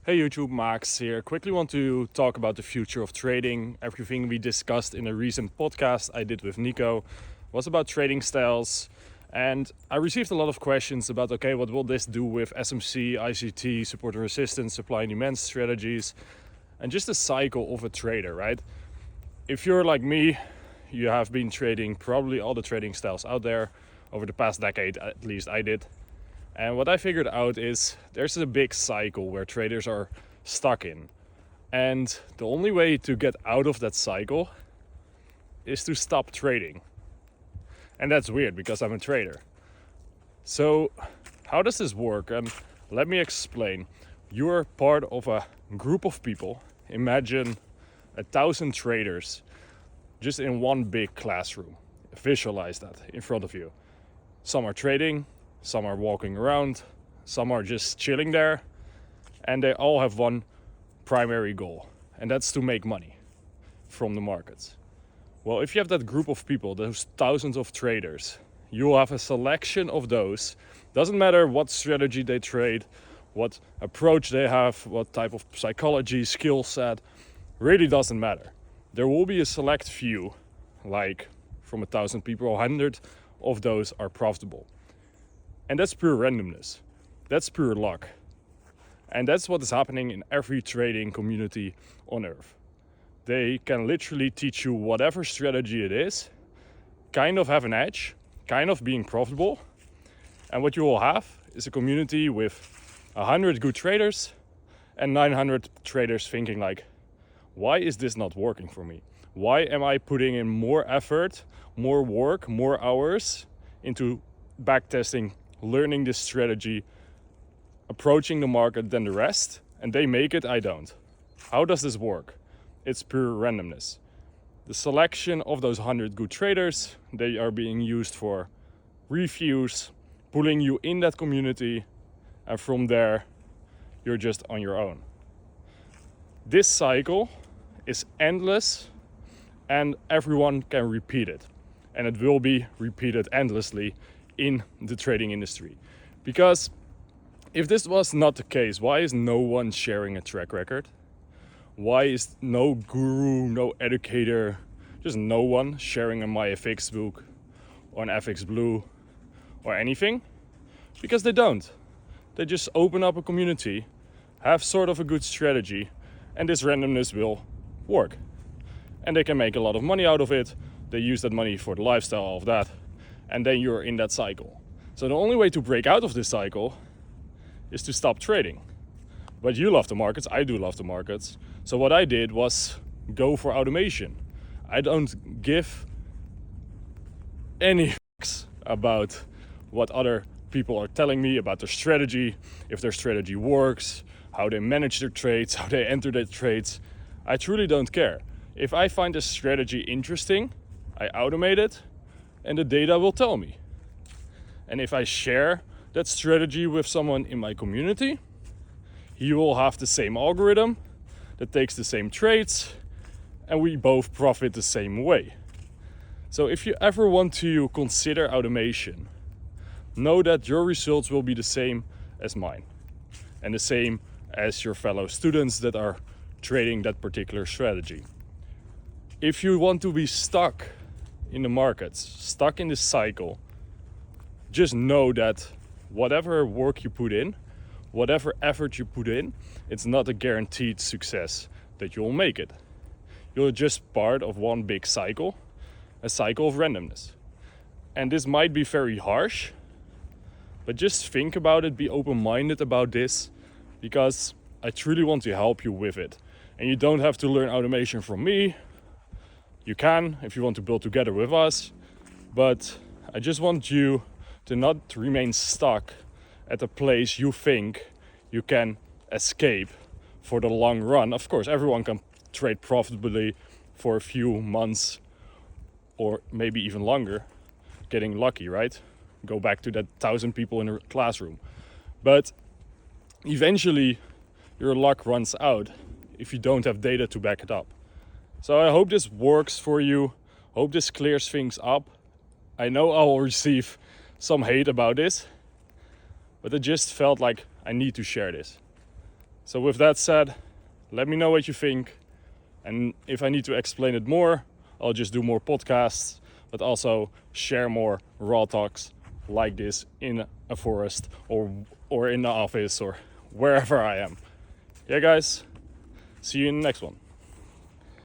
Hey YouTube, Max here. Quickly want to talk about the future of trading. Everything we discussed in a recent podcast I did with Nico was about trading styles. And I received a lot of questions about, okay, what will this do with SMC, ICT, support and resistance, supply and demand strategies, and just the cycle of a trader, right? If you're like me, you have been trading probably all the trading styles out there over the past decade, at least I did. And what I figured out is there's a big cycle where traders are stuck in. And the only way to get out of that cycle is to stop trading. And that's weird because I'm a trader. So how does this work? And let me explain. You're part of a group of people. Imagine 1,000 traders just in one big classroom. Visualize that in front of you. Some are trading, some are walking around, some are just chilling there, and they all have one primary goal, and that's to make money from the markets. Well, if you have that group of people, those thousands of traders, you will have a selection of those. Doesn't matter what strategy they trade, what approach they have, what type of psychology, skill set, really doesn't matter. There will be a select few, like from 1,000 people, 100 of those are profitable. And that's pure randomness. That's pure luck. And that's what is happening in every trading community on earth. They can literally teach you whatever strategy it is, kind of have an edge, kind of being profitable. And what you will have is a community with 100 good traders and 900 traders thinking like, why is this not working for me? Why am I putting in more effort, more work, more hours into backtesting, learning this strategy, approaching the market than the rest, and they make it, I don't. How does this work? It's pure randomness. The selection of those 100 good traders, they are being used for reviews, pulling you in that community, and from there, you're just on your own. This cycle is endless, and everyone can repeat it. And it will be repeated endlessly in the trading industry. Because if this was not the case, why is no one sharing a track record? Why is no guru, no educator, just no one sharing on my FX book or an FX Blue or anything? Because they don't. They just open up a community, have sort of a good strategy, and this randomness will work. And they can make a lot of money out of it. They use that money for the lifestyle of that. And then you're in that cycle. So the only way to break out of this cycle is to stop trading. But you love the markets, I do love the markets. So what I did was go for automation. I don't give any fucks about what other people are telling me about their strategy, if their strategy works, how they manage their trades, how they enter their trades. I truly don't care. If I find a strategy interesting, I automate it, and the data will tell me. And if I share that strategy with someone in my community, he will have the same algorithm that takes the same trades, and we both profit the same way. So if you ever want to consider automation, know that your results will be the same as mine, and the same as your fellow students that are trading that particular strategy. If you want to be stuck in the markets, stuck in this cycle, just know that whatever work you put in, whatever effort you put in, it's not a guaranteed success that you'll make it. You're just part of one big cycle, a cycle of randomness. And this might be very harsh, but just think about it, be open-minded about this, because I truly want to help you with it. And you don't have to learn automation from me. You can if you want to build together with us, but I just want you to not remain stuck at a place you think you can escape for the long run. Of course, everyone can trade profitably for a few months or maybe even longer, getting lucky, right? Go back to that 1,000 people in a classroom. But eventually your luck runs out if you don't have data to back it up. So I hope this works for you. Hope this clears things up. I know I will receive some hate about this, but I just felt like I need to share this. So with that said, let me know what you think. And if I need to explain it more, I'll just do more podcasts, but also share more raw talks like this in a forest or in the office or wherever I am. Yeah, guys, see you in the next one.